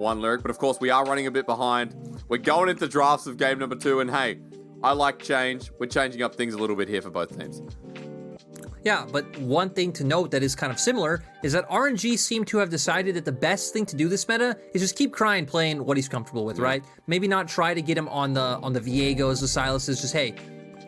one lyric, but of course we are running a bit behind. We're going into drafts of game number 2, and hey, I like change. We're changing up things a little bit here for both teams. Yeah, but one thing to note that is kind of similar is that RNG seem to have decided that the best thing to do this meta is just keep Crying playing what he's comfortable with, right? Maybe not try to get him on the Viegos, the Silas's, just hey,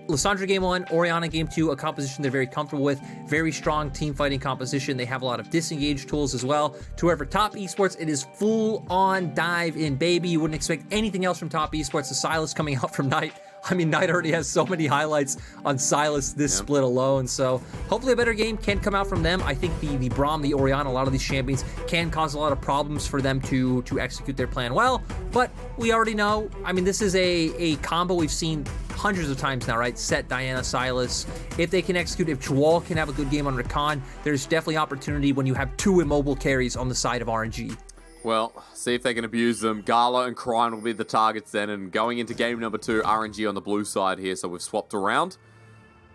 Lissandra game 1, Orianna game 2, a composition they're very comfortable with, very strong team fighting composition. They have a lot of disengage tools as well. To whoever Top Esports, it is full on dive in, baby. You wouldn't expect anything else from Top Esports. The Silas coming out from Knight. I mean, Knight already has so many highlights on Silas this split alone, so hopefully a better game can come out from them. I think the Braum, the Orianna, a lot of these champions can cause a lot of problems for them to execute their plan well, but we already know, I mean, this is a combo we've seen hundreds of times now, right? Set, Diana, Silas. If they can execute, if Jwal can have a good game on Rakan, there's definitely opportunity when you have 2 immobile carries on the side of RNG. Well, see if they can abuse them. Gala and Crine will be the targets then, and going into game number 2, RNG on the blue side here, so we've swapped around,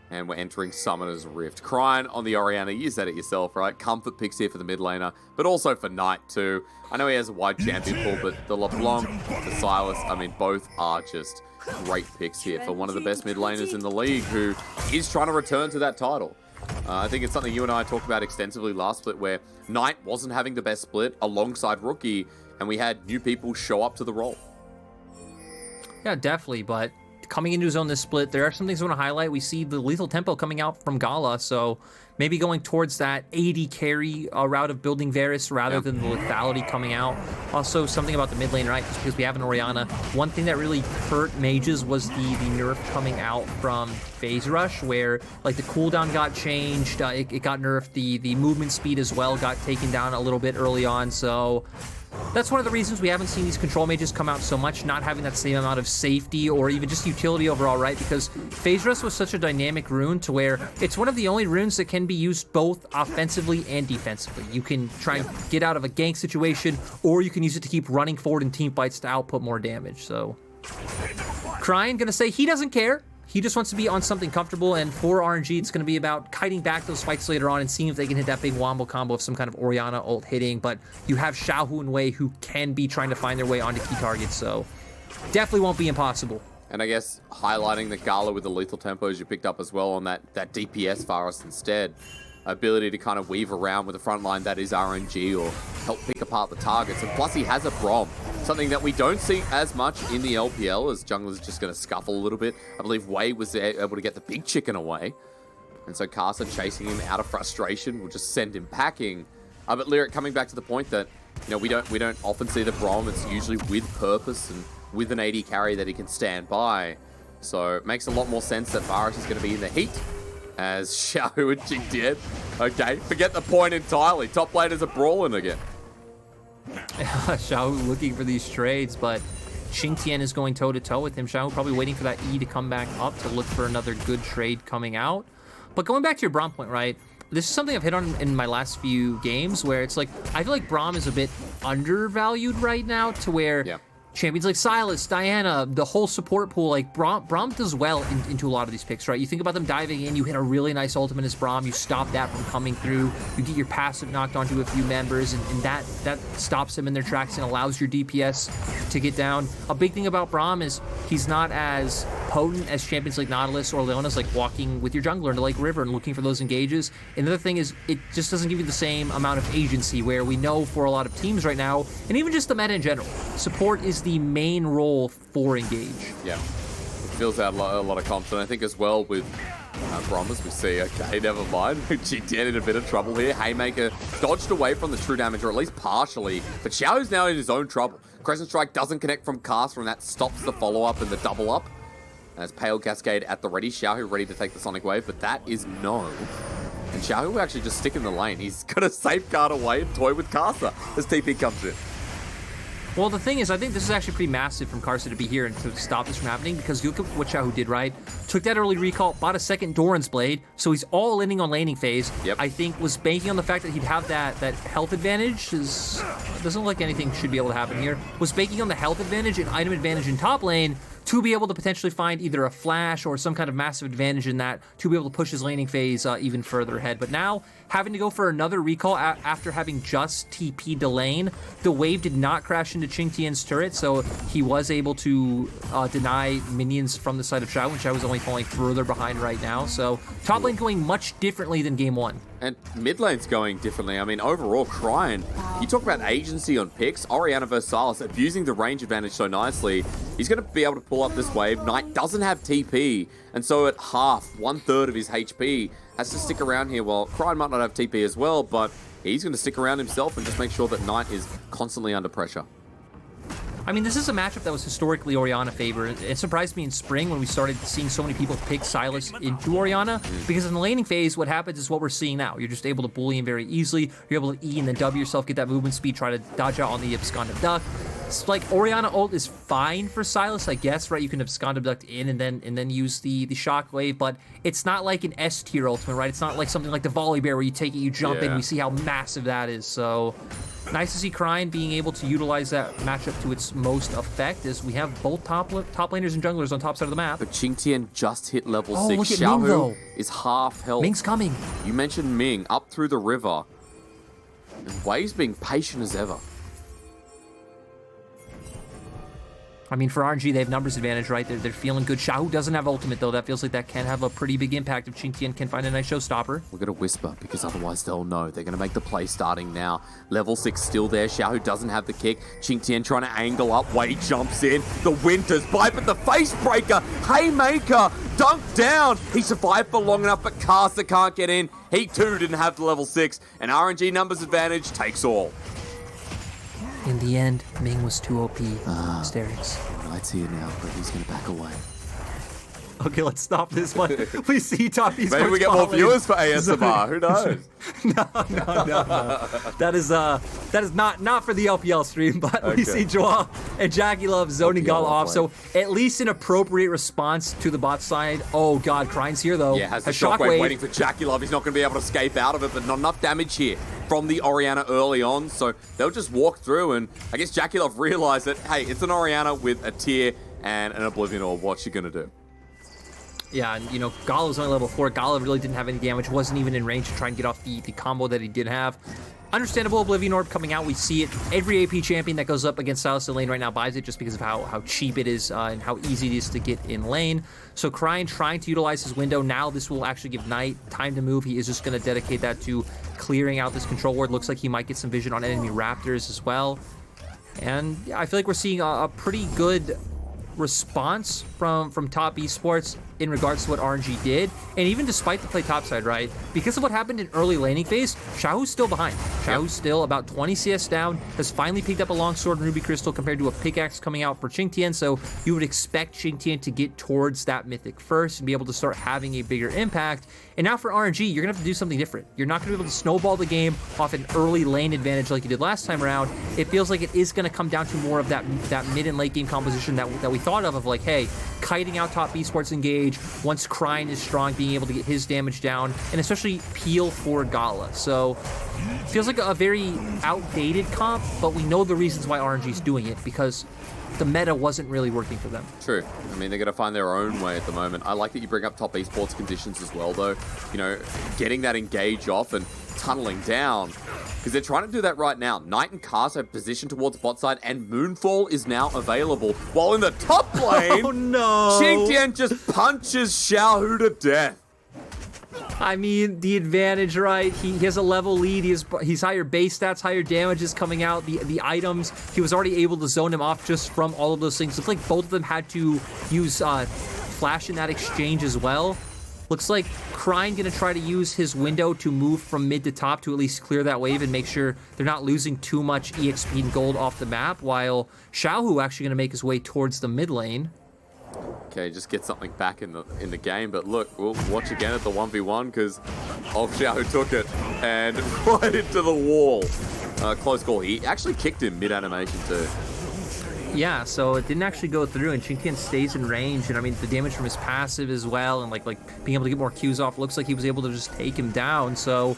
and we're entering Summoner's Rift. Crine on the Orianna, you said it yourself, right? Comfort picks here for the mid laner, but also for Knight too. I know he has a wide champion pool, but the LeBlanc, the Silas, I mean, both are just great picks here for one of the best mid laners in the league who is trying to return to that title. I think it's something you and I talked about extensively last split, where Knight wasn't having the best split alongside Rookie, and we had new people show up to the role. Yeah, definitely, but coming into his own this split, there are some things I want to highlight. We see the lethal tempo coming out from Gala, so maybe going towards that 80 carry route of building Varus rather than the lethality coming out. Also, something about the mid lane, right? Just because we have an Orianna. One thing that really hurt mages was the nerf coming out from Phase Rush, where like the cooldown got changed, it got nerfed, the movement speed as well got taken down a little bit early on, so that's one of the reasons we haven't seen these control mages come out so much, not having that same amount of safety or even just utility overall, right? Because Phase Rush was such a dynamic rune to where it's one of the only runes that can be used both offensively and defensively. You can try and get out of a gank situation, or you can use it to keep running forward in team fights to output more damage. So Crying gonna say he doesn't care. He just wants to be on something comfortable, and for RNG, it's going to be about kiting back those fights later on and seeing if they can hit that big wombo combo of some kind of Orianna ult hitting, but you have Xiaohu and Wei who can be trying to find their way onto key targets, so definitely won't be impossible. And I guess highlighting the Gala with the lethal tempos you picked up as well on that DPS Varus instead. Ability to kind of weave around with the front line that is RNG or help pick apart the targets. And plus he has a Braum, something that we don't see as much in the LPL, as junglers just going to scuffle a little bit. I believe Wei was able to get the big chicken away. And so Casa chasing him out of frustration will just send him packing. But Lyric, coming back to the point that, you know, we don't often see the Braum. It's usually with purpose and with an AD carry that he can stand by. So it makes a lot more sense that Varus is going to be in the heat, as Xiao and Jing did. Okay, forget the point entirely. Top laners are brawling again. Xiao looking for these trades, but Xingtian is going toe-to-toe with him. Xiao probably waiting for that E to come back up to look for another good trade coming out. But going back to your Braum point, right? This is something I've hit on in my last few games, where it's like, I feel like Braum is a bit undervalued right now, to where champions like Silas, Diana, the whole support pool, like Braum does well into a lot of these picks, right? You think about them diving in, you hit a really nice ultimate as Braum, you stop that from coming through, you get your passive knocked onto a few members, and that stops them in their tracks and allows your DPS to get down. A big thing about Braum is he's not as potent as champions like Nautilus or Leona's, like walking with your jungler into Lake River and looking for those engages. Another thing is it just doesn't give you the same amount of agency, where we know for a lot of teams right now, and even just the meta in general, support is the main role for engage. Yeah, it fills out a lot of comps, and I think as well with Braum, as we see, okay, never mind. Jingtian in a bit of trouble here. Haymaker dodged away from the true damage, or at least partially, but Xiao's now in his own trouble. Crescent Strike doesn't connect from Cast, and that stops the follow-up and the double-up. As Pale Cascade at the ready, Xiaohu ready to take the Sonic Wave, but that is no. And Xiaohu will actually just stick in the lane. He's going to safeguard away and toy with Casa as TP comes in. Well, the thing is, I think this is actually pretty massive from Karsa to be here and to stop this from happening, because you look at what Xiaohu did, right? Took that early recall, bought a second Doran's Blade, so he's all inning on laning phase. Yep. I think was banking on the fact that he'd have that health advantage. Doesn't look like anything should be able to happen here. Was banking on the health advantage and item advantage in top lane to be able to potentially find either a flash or some kind of massive advantage in that to be able to push his laning phase even further ahead. But now, having to go for another recall after having just TP'd the lane, the wave did not crash into Qingtian's turret, so he was able to deny minions from the side of Xiao, and Xiao is only falling further behind right now. So top lane going much differently than game one. And mid lane's going differently. I mean, overall, Cryin, you talk about agency on picks. Orianna versus Sylas abusing the range advantage so nicely. He's going to be able to pull up this wave. Knight doesn't have TP, and so at half, 1/3 of his HP, has to stick around here. Well, Cryin might not have TP as well, but he's going to stick around himself and just make sure that Knight is constantly under pressure. I mean, this is a matchup that was historically Orianna favored. It surprised me in spring when we started seeing so many people pick Sylas into Orianna, because in the laning phase, what happens is what we're seeing now. You're just able to bully him very easily. You're able to E and then W yourself, get that movement speed, try to dodge out on the abscond duck. It's like Orianna ult is fine for Sylas, I guess, right? You can abscond abduct in and then use the shockwave, but it's not like an S tier ultimate, right? It's not like something like the volley bear where you take it, you jump in, we see how massive that is. So nice to see Cryin being able to utilize that matchup to its most effect, as we have both top laners and junglers on top side of the map. But Qingtian just hit level 6. Look at Ming, though. Is half health. Ming's coming. You mentioned Ming up through the river. And Wei's being patient as ever. I mean, for RNG, they have numbers advantage, right? They're feeling good. Xiao doesn't have ultimate, though. That feels like that can have a pretty big impact if Qingtian can find a nice showstopper. We're going to whisper, because otherwise they'll know. They're going to make the play starting now. Level 6 still there. Xiao doesn't have the kick. Qingtian trying to angle up. Wei jumps in. The Winter's bite, but the face breaker. Haymaker. Dunk down. He survived for long enough, but Caster can't get in. He too didn't have the level 6. And RNG numbers advantage takes all. In the end, Ming was too OP. Asterix. Knight's here now, but he's going to back away. Okay, let's stop this one. Please see top esports. Maybe we get more viewers for ASMR. Who knows? No. That is not for the LPL stream, but we see Joao and Jackie Love zoning Gala off. So at least an appropriate response to the bot side. Oh God, Cryin's here though. Yeah, has the shockwave waiting for Jackie Love. He's not going to be able to escape out of it, but not enough damage here from the Orianna early on. So they'll just walk through, and I guess Jackie Love realized that, hey, it's an Orianna with a tier and an Oblivion Orb. What's she going to do? Yeah, and you know, Gala was only level 4. Gala really didn't have any damage, wasn't even in range to try and get off the combo that he did have. Understandable Oblivion Orb coming out. We see it. Every AP champion that goes up against Sylas in lane right now buys it just because of how cheap it is and how easy it is to get in lane. So Cryin trying to utilize his window. Now this will actually give Knight time to move. He is just going to dedicate that to clearing out this control ward. Looks like he might get some vision on enemy Raptors as well. And yeah, I feel like we're seeing a pretty good response from top esports in regards to what RNG did, and even despite the play topside, right? Because of what happened in early laning phase, Xiaohu's still behind. Xiaohu's still about 20 CS down, has finally picked up a longsword and ruby crystal compared to a pickaxe coming out for Qingtian, so you would expect Qingtian to get towards that mythic first and be able to start having a bigger impact. And now for RNG, you're gonna have to do something different. You're not gonna be able to snowball the game off an early lane advantage like you did last time around. It feels like it is gonna come down to more of that mid and late game composition that we thought of like, hey, kiting out top esports engage, once Cryin is strong, being able to get his damage down, and especially peel for Gala. So feels like a very outdated comp, but we know the reasons why RNG is doing it, because the meta wasn't really working for them. True. I mean, they're going to find their own way at the moment. I like that you bring up top esports conditions as well, though. You know, getting that engage off and tunneling down, because they're trying to do that right now. Knight and Cast have positioned towards bot side, and Moonfall is now available. While in the top lane, oh no, Qingtian just punches Xiaohu to death. I mean, the advantage, right? He has a level lead. He's higher base stats, higher damages coming out. The items, he was already able to zone him off just from all of those things. Looks like both of them had to use flash in that exchange as well. Looks like Cryin gonna try to use his window to move from mid to top to at least clear that wave and make sure they're not losing too much EXP and gold off the map, while Xiaohu actually gonna make his way towards the mid lane. Okay, just get something back in the game, but look, we'll watch again at the 1v1 because Xiaohu took it and right into the wall. Close call. He actually kicked him mid-animation too. Yeah, so it didn't actually go through, and Qingtian stays in range, and I mean, the damage from his passive as well, and like being able to get more Qs off, looks like he was able to just take him down. So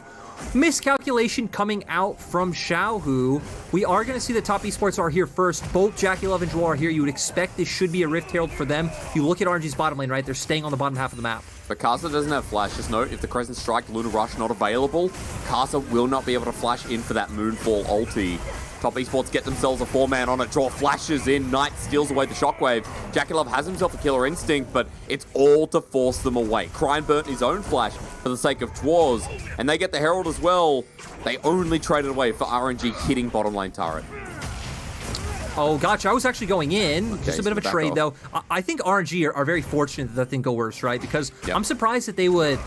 miscalculation coming out from Xiaohu. We are going to see the top esports are here first. Both Jackie Love and Joel are here. You would expect this should be a Rift Herald for them. If you look at RNG's bottom lane, right, they're staying on the bottom half of the map. But Casa doesn't have flash. Just note, if the Crescent Strike, Lunar Rush not available, Casa will not be able to flash in for that Moonfall ulti. Top Esports get themselves a 4-man on it. Draw flashes in. Knight steals away the Shockwave. Jackie Love has himself a Killer Instinct, but it's all to force them away. Crine burnt his own flash for the sake of Dwarves, and they get the Herald as well. They only traded away for RNG hitting bottom lane turret. Oh, gotcha. I was actually going in. Okay, Just a bit of a trade, though. I think RNG are very fortunate that thing go worse, right? Because I'm surprised that they would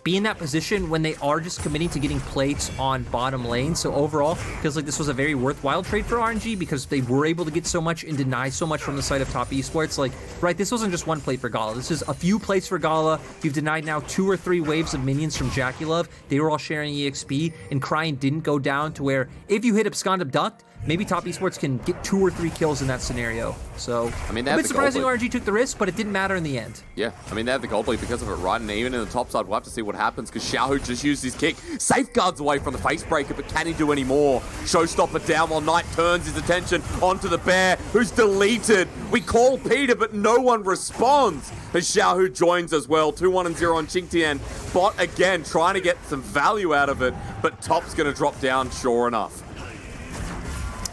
be in that position when they are just committing to getting plates on bottom lane. So overall, feels like this was a very worthwhile trade for RNG because they were able to get so much and deny so much from the side of top esports. Like, right, this wasn't just one plate for Gala. This is a few plates for Gala. You've denied now 2 or 3 waves of minions from Jackie Love. They were all sharing EXP, and Crying didn't go down to where if you hit Abscond Abduct, maybe top esports can get 2 or 3 kills in that scenario. So, I mean, a bit surprising RNG took the risk, but it didn't matter in the end. Yeah, I mean, they have the gold lead because of it, right? And even in the top side, we'll have to see what happens because Xiaohu just used his kick. Safeguards away from the face breaker, but can he do any more? Showstopper down while Knight turns his attention onto the bear, who's deleted. We call Peter, but no one responds. As Xiaohu joins as well. 2-1 and 0 on Qingtian. Bot again, trying to get some value out of it, but top's going to drop down, sure enough.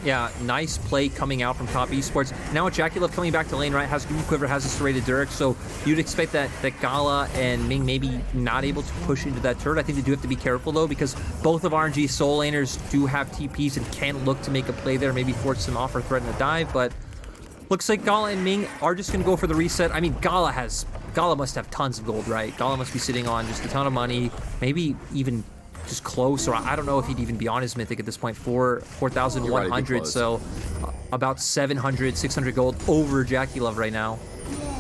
Yeah, nice play coming out from top esports. Now with Jackie Love coming back to lane, right, has Green Quiver, has a serrated Dirk, so you'd expect that Gala and Ming maybe not able to push into that turret. I think they do have to be careful, though, because both of RNG's soul laners do have TPs and can look to make a play there, maybe force them off or threaten a dive, but looks like Gala and Ming are just going to go for the reset. I mean, Gala must have tons of gold, right? Gala must be sitting on just a ton of money, maybe even just close, or I don't know if he'd even be on his mythic at this point. 4,100, so about 700, 600 gold over Jackie Love right now.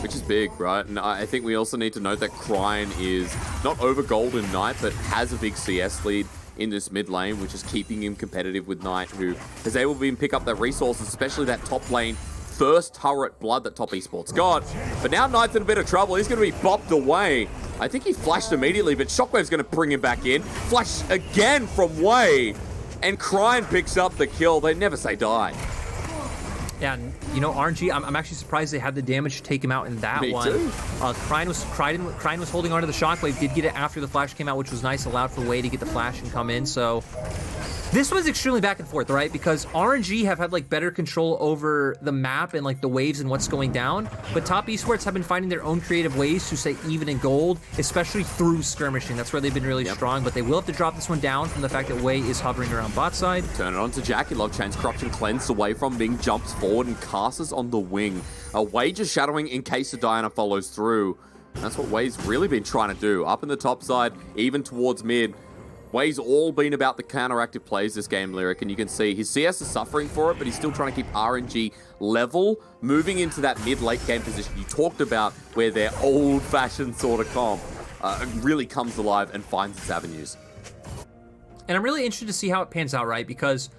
Which is big, right? And I think we also need to note that Crine is not over gold in Knight, but has a big CS lead in this mid lane, which is keeping him competitive with Knight, who is able to pick up their resources, especially that top lane first turret blood that top esports got. But now Knight's in a bit of trouble. He's going to be bopped away. I think he flashed immediately, but Shockwave's going to bring him back in. Flash again from Wei, and Crine picks up the kill. They never say die. Yeah, and you know, RNG, I'm actually surprised they had the damage to take him out in that Me one. too. Crine was holding onto the Shockwave, did get it after the flash came out, which was nice, allowed for Wei to get the flash and come in, so this was extremely back and forth, right? Because RNG have had like better control over the map and like the waves and what's going down, but top esports have been finding their own creative ways to stay even in gold, especially through skirmishing. That's where they've been really strong, but they will have to drop this one down from the fact that Wei is hovering around bot side. Turn it on to Jackie Love, chains corruption cleansed away from Ming, jumps forward and casts on the wing. Wei just shadowing in case the Diana follows through. That's what Wei's really been trying to do. Up in the top side, even towards mid. Wei's all been about the counteractive plays this game, Lyric, and you can see his CS is suffering for it, but he's still trying to keep RNG level, moving into that mid-late game position you talked about, where their old-fashioned sort of comp really comes alive and finds its avenues. And I'm really interested to see how it pans out, right? Because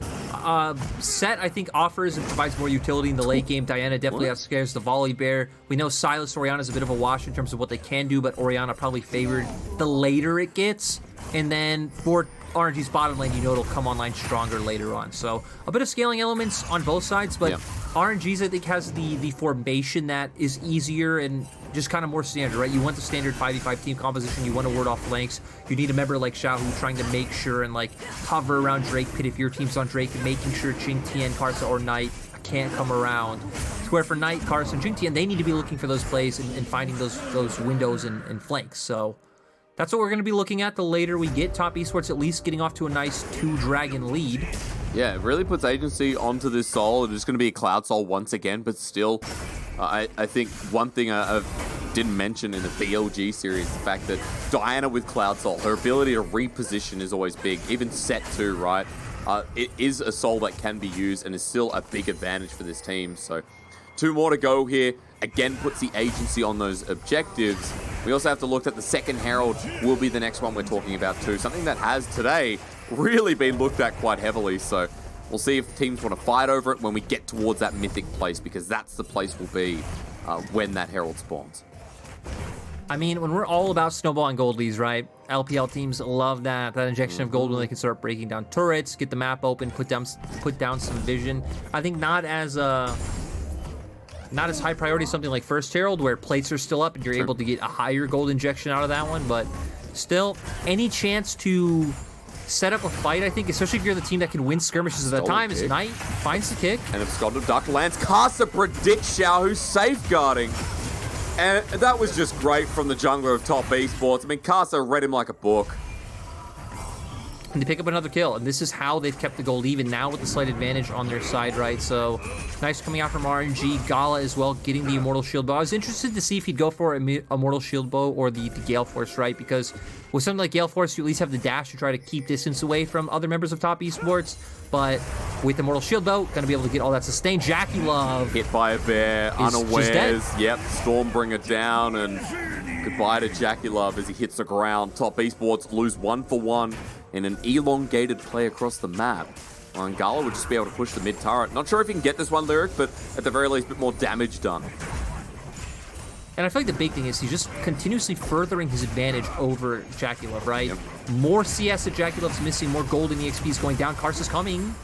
Set, I think, offers and provides more utility in the late game. Diana definitely outscares the Volley Bear. We know Silas Orianna is a bit of a wash in terms of what they can do, but Orianna probably favored the later it gets. And then for RNG's bottom lane, you know it'll come online stronger later on. So a bit of scaling elements on both sides, but RNG's, I think, has the formation that is easier and just kind of more standard, right? You want the standard 5v5 team composition. You want to ward off flanks. You need a member like Xiaohu trying to make sure and like hover around Drake Pit if your team's on Drake, and making sure Qingtian, Karsa, or Knight can't come around. To where for Knight, Karsa, and Qingtian, they need to be looking for those plays and finding those windows and flanks. So that's what we're going to be looking at the later we get. Top esports at least getting off to a nice 2-dragon lead. Yeah, it really puts agency onto this Soul. It is going to be a Cloud Soul once again, but still, I think one thing I didn't mention in the BLG series, the fact that Diana with Cloud Soul, her ability to reposition is always big. Even Set 2, right? It is a Soul that can be used and is still a big advantage for this team. So 2 more to go here. Again, puts the agency on those objectives. We also have to look at the second Herald will be the next one we're talking about too. Something that has today really been looked at quite heavily. So we'll see if teams want to fight over it when we get towards that mythic place, because that's the place we'll be when that Herald spawns. I mean, when we're all about snowballing gold leads, right? LPL teams love that injection of gold when they can start breaking down turrets, get the map open, put down some vision. I think not as high priority as something like First Herald, where plates are still up and you're able to get a higher gold injection out of that one. But still, any chance to set up a fight, I think, especially if you're the team that can win skirmishes at that time, is Knight finds the kick. And if Scott Duck lands, Casa predicts Xiaohu's safeguarding. And that was just great from the jungler of top esports. I mean, Casa read him like a book. And they pick up another kill, and this is how they've kept the gold even now with the slight advantage on their side, right? So nice coming out from RNG. Gala as well, getting the Immortal Shield Bow. I was interested to see if he'd go for a Immortal Shield Bow or the Gale Force, right? Because with something like Gale Force, you at least have the dash to try to keep distance away from other members of top esports. But with Immortal Shield Bow, gonna be able to get all that sustained. Jackie Love hit by a bear, unawares. Yep, Stormbringer down, and goodbye to Jackie Love as he hits the ground. Top esports lose 1 for 1 in an elongated play across the map. And Gala would just be able to push the mid turret. Not sure if he can get this one, Lyric, but at the very least, a bit more damage done. And I feel like the big thing is he's just continuously furthering his advantage over Jackie Love, right? Yep. More CS that Jackie Love's missing, more gold in the XP is going down. Karsa's coming.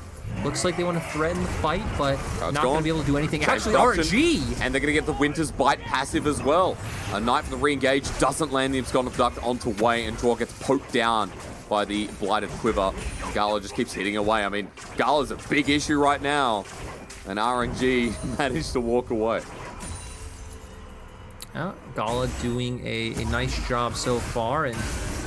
Looks like they want to threaten the fight, but not going to be able to do anything. Actually, RNG! And they're going to get the Winter's Bite passive as well. A Knight for the re-engage doesn't land the Abscond Duct onto Way, and Draw gets poked down by the Blighted Quiver. Gala just keeps hitting away. I mean, Gala's a big issue right now, and RNG managed to walk away. Gala doing a nice job so far, and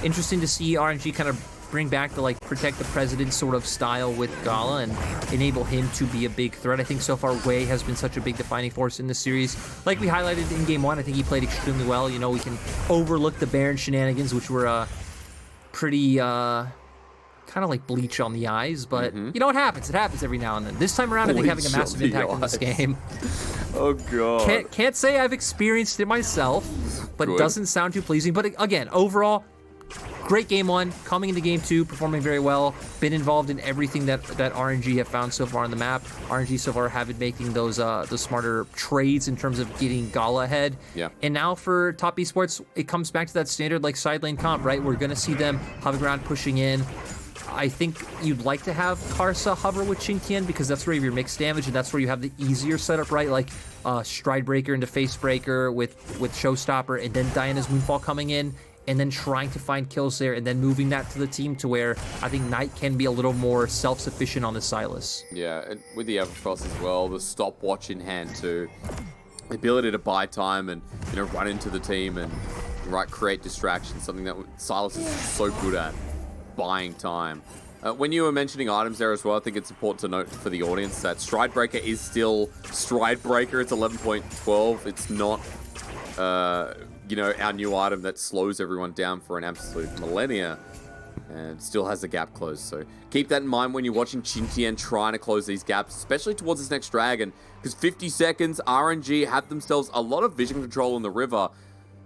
interesting to see RNG kind of bring back the like protect the president sort of style with Gala and enable him to be a big threat. I think so far Wei has been such a big defining force in this series. Like we highlighted in game 1, I think he played extremely well. You know, we can overlook the Baron shenanigans, which were pretty kind of like bleach on the eyes, but you know what happens? It happens every now and then. This time around, I think having a massive impact in this game. Oh god. Can't say I've experienced it myself, but it doesn't sound too pleasing. But again, overall, great game 1, coming into game 2, performing very well, been involved in everything that RNG have found so far on the map. RNG so far have been making those the smarter trades in terms of getting Gala ahead. Yeah. And now for top esports, it comes back to that standard like side lane comp, right? We're gonna see them hover ground pushing in. I think you'd like to have Karsa hover with Qingtian because that's where you have your mixed damage and that's where you have the easier setup, right? Like Stride Breaker into Face Breaker with Showstopper and then Diana's Moonfall coming in and then trying to find kills there and then moving that to the team to where I think Knight can be a little more self-sufficient on the Sylas. Yeah, and with the Everfrost as well, the stopwatch in hand too. The ability to buy time and, you know, run into the team and create distractions, something that Sylas is so good at. Buying time. When you were mentioning items there as well, I think it's important to note for the audience that Stride Breaker is still Stride Breaker. It's 11.12. It's not, you know, our new item that slows everyone down for an absolute millennia and still has the gap closed. So keep that in mind when you're watching Qingtian trying to close these gaps, especially towards this next dragon, because 50 seconds, RNG have themselves a lot of vision control in the river.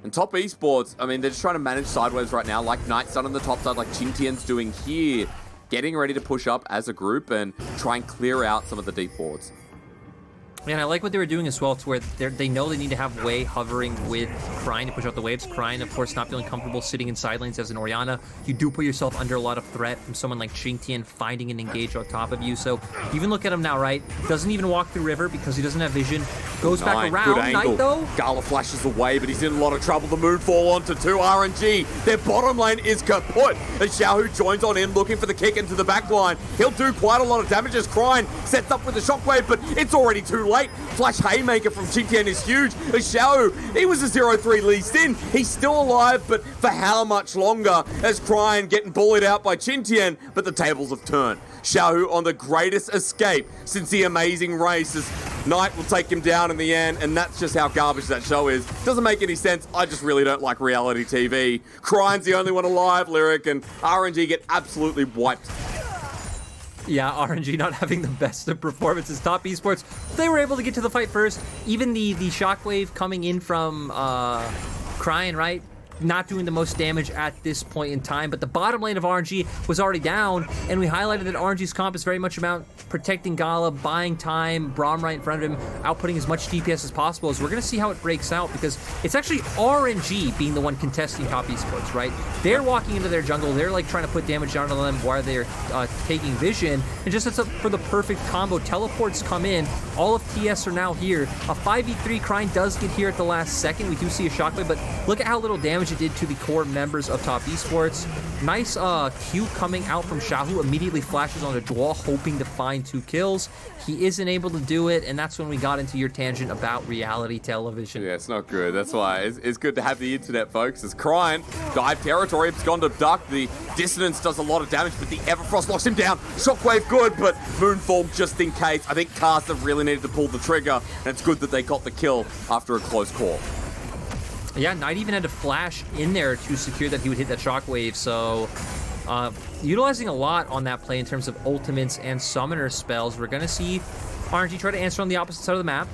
And top esports, I mean, they're just trying to manage sideways right now, like Knight's done on the top side, like Qingtian's doing here, getting ready to push up as a group and try and clear out some of the deep wards. And I like what they were doing as well, to where they know they need to have Wei hovering with Crine to push out the waves. Crine, of course, not feeling comfortable sitting in side lanes as an Orianna. You do put yourself under a lot of threat from someone like Qingtian finding an engage on top of you. So even look at him now, right? Doesn't even walk through river because he doesn't have vision. Goes back around. Knight, though. Gala flashes away, but he's in a lot of trouble. The Moonfall onto 2 RNG. Their bottom lane is kaput. As Xiaohu joins on in, looking for the kick into the back line. He'll do quite a lot of damage as Crine sets up with the shockwave, but it's already too late. Flash Haymaker from Qingtian is huge. Xiao, he was a 0-3 leased in. He's still alive, but for how much longer? As Crine getting bullied out by Qingtian, but the tables have turned. Xiao on the greatest escape since the amazing race as Knight will take him down in the end, and that's just how garbage that show is. Doesn't make any sense. I just really don't like reality TV. Crine's the only one alive, Lyric, and RNG get absolutely wiped. Yeah, RNG not having the best of performances. Top esports, they were able to get to the fight first. Even the shockwave coming in from Crine, right? not doing the most damage at this point in time, but the bottom lane of RNG was already down, and we highlighted that RNG's comp is very much about protecting Gala, buying time, Braum right in front of him, outputting as much DPS as possible. As we're going to see how it breaks out, because it's actually RNG being the one contesting top esports, right? They're walking into their jungle, they're like trying to put damage down on them while they're taking vision, and just sets up for the perfect combo. Teleports come in, all of TES are now here. A 5v3 Krine does get here at the last second. We do see a shockwave, but look at how little damage it did to the core members of top esports. Nice Q coming out from Xiaohu, immediately flashes on a Dwall, hoping to find 2 kills. He isn't able to do it, and that's when we got into your tangent about reality television. Yeah, it's not good. That's why it's good to have the internet, folks. As Krine dive territory, it's gone to duck. The dissonance does a lot of damage, but the Everfrost locks him down. Shockwave good, but Moonfall just in case. I think Caster really needed to pull the trigger, and it's good that they got the kill after a close call. Yeah, Knight even had to flash in there to secure that he would hit that shockwave, so utilizing a lot on that play in terms of ultimates and summoner spells. We're going to see RNG try to answer on the opposite side of the map.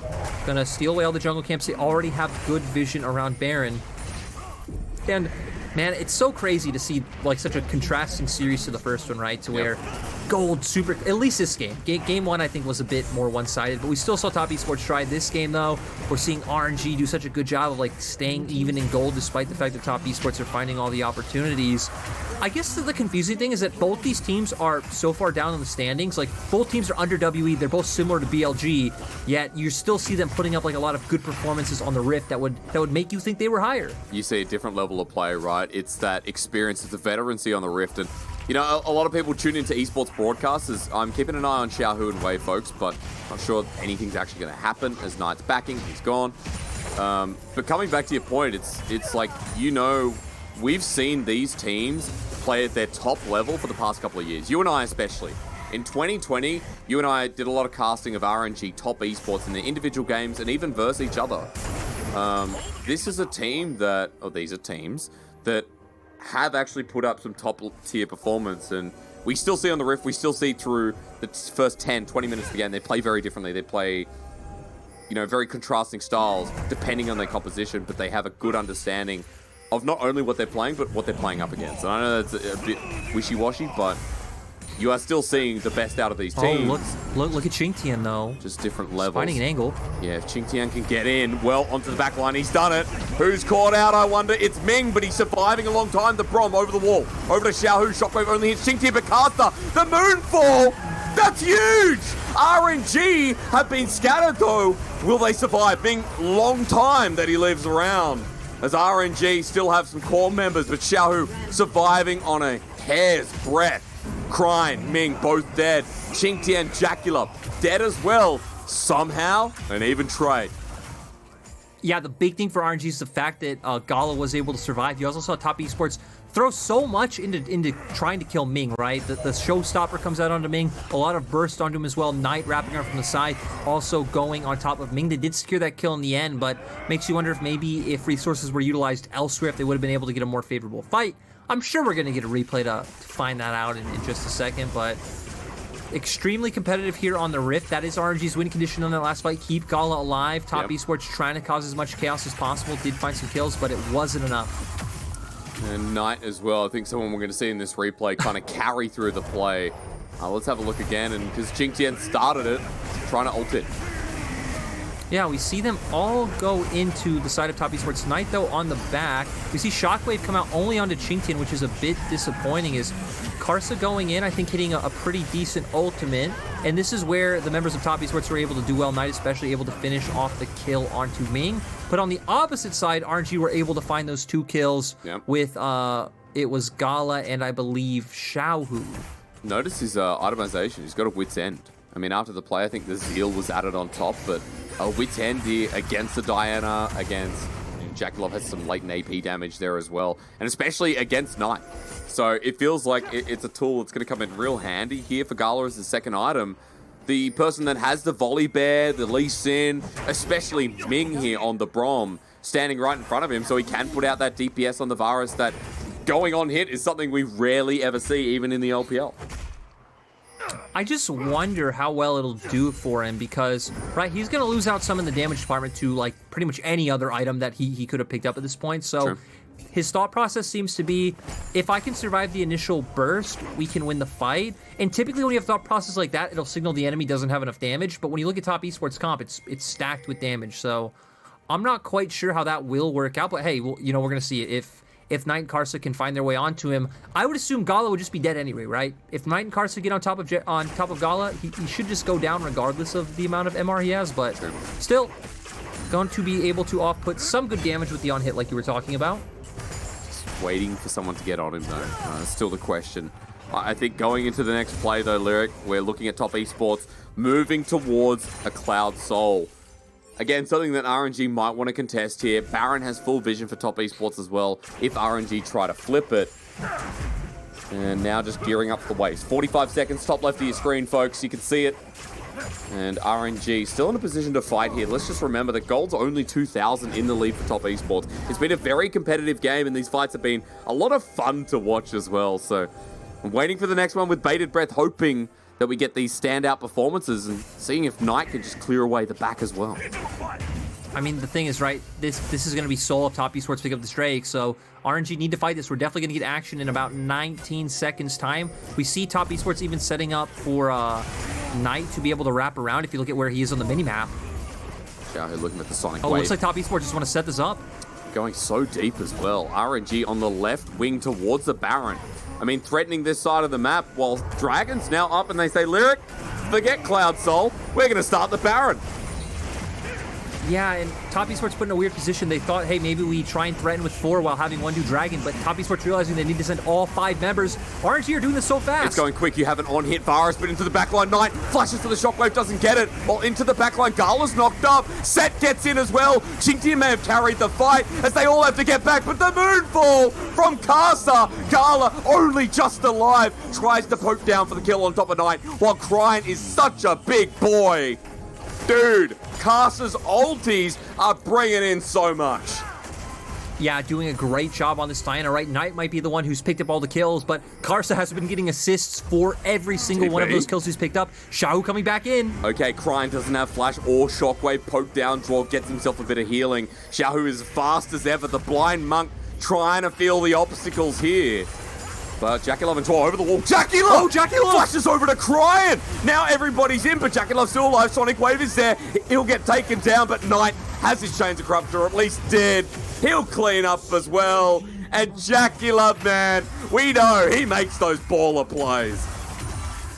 Going to steal away all the jungle camps. They already have good vision around Baron. And man, it's so crazy to see like such a contrasting series to the first one, right? To where gold super, at least this game. Game 1 I think was a bit more one-sided, but we still saw top esports try this game though. We're seeing RNG do such a good job of like staying even in gold despite the fact that top esports are finding all the opportunities. I guess the confusing thing is that both these teams are so far down in the standings. Like both teams are under WE. They're both similar to BLG, yet you still see them putting up like a lot of good performances on the Rift that would make you think they were higher. You see a different level of play, right? It's that experience, it's the veterancy on the Rift, and you know, a lot of people tune into esports broadcasters. I'm keeping an eye on Xiaohu and Wei, folks, but not sure anything's actually going to happen as Knight's backing. He's gone. But coming back to your point, it's like, you know, we've seen these teams play at their top level for the past couple of years. You and I especially. In 2020, you and I did a lot of casting of RNG top esports in their individual games and even versus each other. This is a team that, or these are teams that have actually put up some top tier performance, and we still see on the Rift, we still see through the first 10, 20 minutes of the game, they play very differently. They play, you know, very contrasting styles depending on their composition, but they have a good understanding of not only what they're playing, but what they're playing up against. And I know that's a bit wishy-washy, but you are still seeing the best out of these teams. Oh, look at Qingtian, though. Just different levels. Finding an angle. Yeah, if Qingtian can get in, well, onto the back line, he's done it. Who's caught out, I wonder? It's Ming, but he's surviving a long time. The Braum over the wall. Over to Xiaohu. Shockwave only hits Qingtian, but Caster. The Moonfall! That's huge! RNG have been scattered, though. Will they survive? Ming, long time that he lives around. As RNG still have some core members, but Xiaohu surviving on a hair's breadth. Krine, Ming, both dead. Qingtian, Jacula, dead as well. Somehow, an even trade. Yeah, the big thing for RNG is the fact that Gala was able to survive. You also saw top esports throw so much into trying to kill Ming, right? The showstopper comes out onto Ming, a lot of burst onto him as well. Knight wrapping around from the side, also going on top of Ming. They did secure that kill in the end, but makes you wonder if maybe if resources were utilized elsewhere, if they would have been able to get a more favorable fight. I'm sure we're going to get a replay to find that out in just a second, but extremely competitive here on the Rift. That is RNG's win condition on that last fight. Keep Gala alive. Top esports trying to cause as much chaos as possible. Did find some kills, but it wasn't enough. And Knight as well. I think someone we're going to see in this replay kind of carry through the play. Let's have a look again, and because Qingtian started it, trying to ult it. Yeah, we see them all go into the side of top esports. Knight, though, on the back. We see Shockwave come out only onto Qingtian, which is a bit disappointing. Is Karsa going in, I think, hitting a pretty decent ultimate. And this is where the members of top esports were able to do well. Knight especially able to finish off the kill onto Ming. But on the opposite side, RNG were able to find those 2 kills with, it was Gala and I believe Xiaohu. Notice his itemization. He's got a wit's end. I mean, after the play, I think the Zeal was added on top, but a wit's end here against the Diana, against Jackalov has some latent AP damage there as well, and especially against Knight. So it feels like it's a tool that's going to come in real handy here for Gala as the second item. The person that has the volley bear, the Lee Sin, especially Ming here on the Braum, standing right in front of him so he can put out that DPS on the Varus that going on hit is something we rarely ever see, even in the LPL. I just wonder how well it'll do for him because, right, he's going to lose out some in the damage department to, like, pretty much any other item that he could have picked up at this point. So his thought process seems to be, if I can survive the initial burst, we can win the fight. And typically when you have thought process like that, it'll signal the enemy doesn't have enough damage. But when you look at top esports comp, it's stacked with damage. So I'm not quite sure how that will work out. But hey, well, you know, we're going to see it. If Knight and Karsa can find their way onto him, I would assume Gala would just be dead anyway, right? If Knight and Karsa get on top of Gala, he should just go down regardless of the amount of MR he has. But still, going to be able to off-put some good damage with the on-hit like you were talking about. Just waiting for someone to get on him, though. That's still the question. I think going into the next play, though, Lyric, we're looking at top esports moving towards a Cloud Soul. Again, something that RNG might want to contest here. Baron has full vision for top esports as well if RNG try to flip it. And now just gearing up for the waves. 45 seconds, top left of your screen, folks. You can see it. And RNG still in a position to fight here. Let's just remember that gold's only 2,000 in the lead for top esports. It's been a very competitive game, and these fights have been a lot of fun to watch as well. So I'm waiting for the next one with bated breath, hoping that we get these standout performances and seeing if Knight can just clear away the back as well. I mean, the thing is, right, this is going to be Soul if top esports pick up the Drake, so RNG need to fight this. We're definitely going to get action in about 19 seconds time. We see top esports even setting up for Knight to be able to wrap around if you look at where he is on the minimap. Xiaohu looking at the Sonic Wave. Wave. Looks like top esports just want to set this up. Going so deep as well. RNG on the left wing towards the Baron. I mean, threatening this side of the map, while Dragon's now up and they say, Lyric, forget Cloud Soul, we're going to start the Baron. Yeah, and top esports put in a weird position. They thought, hey, maybe we try and threaten with 4 while having 1 do Dragon, but top esports realizing they need to send all 5 members. RNG are doing this so fast. It's going quick. You have an on-hit Varus, but into the backline. Knight flashes to the shockwave, doesn't get it. While into the backline, Gala's knocked up. Set gets in as well. Chintia may have carried the fight as they all have to get back, but the moonfall from Karsa. Gala, only just alive, tries to poke down for the kill on top of Knight, while Krine is such a big boy. Dude, Karsa's ultis are bringing in so much. Yeah, doing a great job on this Diana, right? Knight might be the one who's picked up all the kills, but Karsa has been getting assists for every single one of those kills he's picked up. Xiaohu coming back in. Okay, Krine doesn't have flash or shockwave. Poke down, draw, gets himself a bit of healing. Xiaohu is fast as ever. The blind monk trying to feel the obstacles here. But Jackie Love and Tor over the wall. Jackie Love! Oh, Jackie Love! Flashes over to Krine! Now everybody's in, but Jackie Love's still alive. Sonic Wave is there. He'll get taken down, but Knight has his Chains of Corruption, or at least did. He'll clean up as well. And Jackie Love, man, we know he makes those baller plays.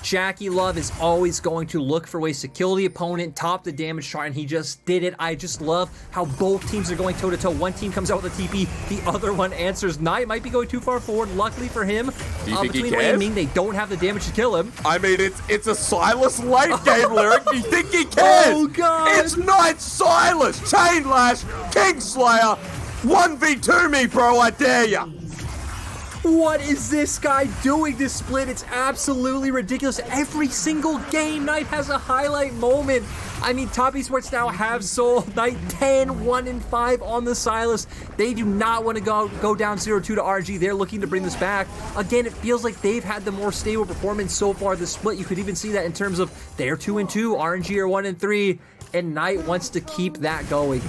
Jackie Love is always going to look for ways to kill the opponent, top the damage chart, and he just did it. I just love how both teams are going toe-to-toe. One team comes out with a TP, the other one answers. Knight might be going too far forward. Luckily for him, do you think between he Wei and Ming, they don't have the damage to kill him. I mean, it's a Silas late game, Lyric. Do you think he cares? Oh, God. It's Knight Silas, Chain Lash, Kingslayer. 1v2 me, bro, I dare ya. What is this guy doing this split? It's absolutely ridiculous. Every single game, Knight has a highlight moment. I mean, top esports now have Soul. Knight 10, 1 and 5 on the Silas. They do not want to go down 0-2 to RG. They're looking to bring this back. Again, it feels like they've had the more stable performance so far this split. You could even see that in terms of they're 2 and 2, RNG are 1 and 3, and Knight wants to keep that going.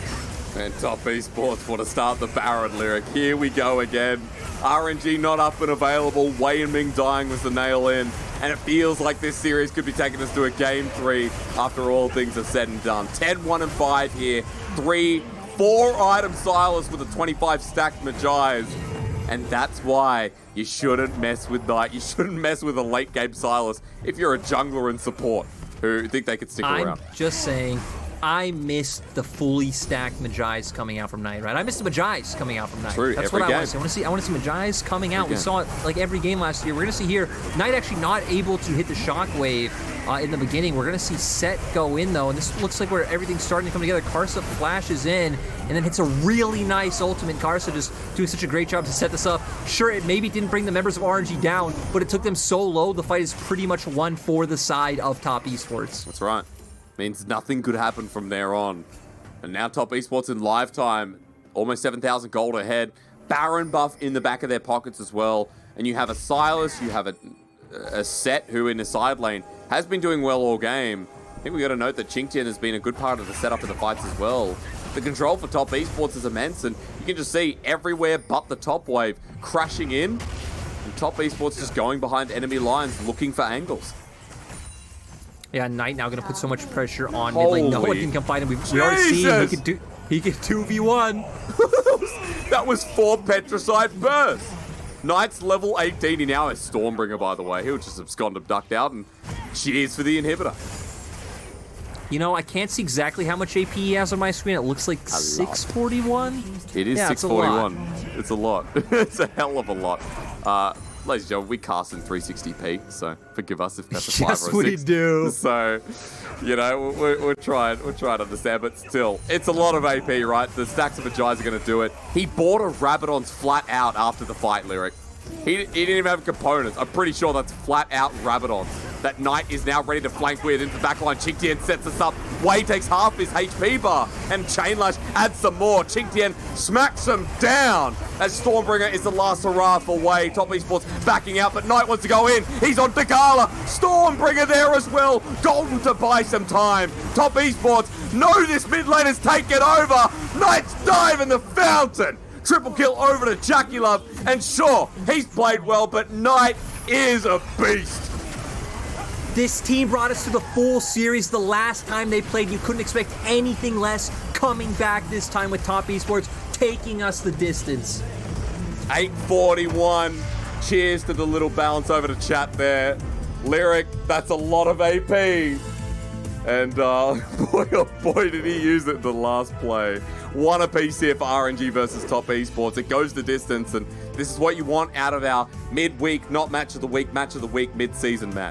And top esports want to start the Baron, Lyric. Here we go again. RNG not up and available. Wei and Ming dying was the nail in. And it feels like this series could be taking us to a game 3 after all things are said and done. 10, 1 and 5 here. 3, 4 item Silas with a 25 stacked Magi's. And that's why you shouldn't mess with Knight. You shouldn't mess with a late game Silas if you're a jungler and support who think they could stick around. I'm just saying, I missed the fully stacked Magi's coming out from Knight, right? I missed the Magi's coming out from Knight. True, that's every what game. I want to see. I want to see Magi's coming out. Every We saw it like every game last year. We're going to see here, Knight actually not able to hit the shockwave in the beginning. We're going to see Set go in, though, and this looks like where everything's starting to come together. Karsa flashes in, and then hits a really nice ultimate. Karsa just doing such a great job to set this up. Sure, it maybe didn't bring the members of RNG down, but it took them so low, the fight is pretty much won for the side of top esports. That's right. Means nothing could happen from there on. And now top esports in live time, almost 7,000 gold ahead. Baron buff in the back of their pockets as well. And you have a Silas, you have a Set who in the side lane has been doing well all game. I think we got to note that Qingtian has been a good part of the setup of the fights as well. The control for top esports is immense, and You can just see everywhere but the top wave crashing in. And Top Esports just going behind enemy lines looking for angles. Yeah, Knight now going to put so much pressure on mid lane. No one can come fight him. We already see he can 2v1. That was 4 Petricide bursts. Knight's level 18. He now has Stormbringer, by the way. He'll just abscond ducked out, and cheers for the inhibitor. You know, I can't see exactly how much AP he has on my screen. It looks like 641. It is 641. It's a lot. It's a hell of a lot. Ladies and gentlemen, we cast in 360p, so forgive us if that's a 5 yes, or a 6. we do. So, you know, we're trying to understand, but still, it's a lot of AP, right? The stacks of Agi's are going to do it. He bought a Rabadon's flat out after the fight, Lyric. He didn't even have components. I'm pretty sure that's flat out Rabadon's. That Knight is now ready to flank with into the backline. Qingtian sets us up. Wei takes half his HP bar, and Chainlash adds some more. Qingtian smacks him down as Stormbringer is the last hurrah for Wei. Top Esports backing out, but Knight wants to go in. He's on Takala. Stormbringer there as well. Golden to buy some time. Top Esports know this mid lane is taken over. Knight's dive in the fountain. Triple kill over to Jackie Love, and sure, he's played well, but Knight is a beast. This team brought us to the full series the last time they played. You couldn't expect anything less. Coming back this time with Top Esports, taking us the distance. 841. Cheers to the little balance over to chat there. Lyric, that's a lot of AP. And boy, oh boy, did he use it in the last play. 1 apiece here for RNG versus Top Esports. It goes the distance, and this is what you want out of our midweek, not match of the week, mid-season match.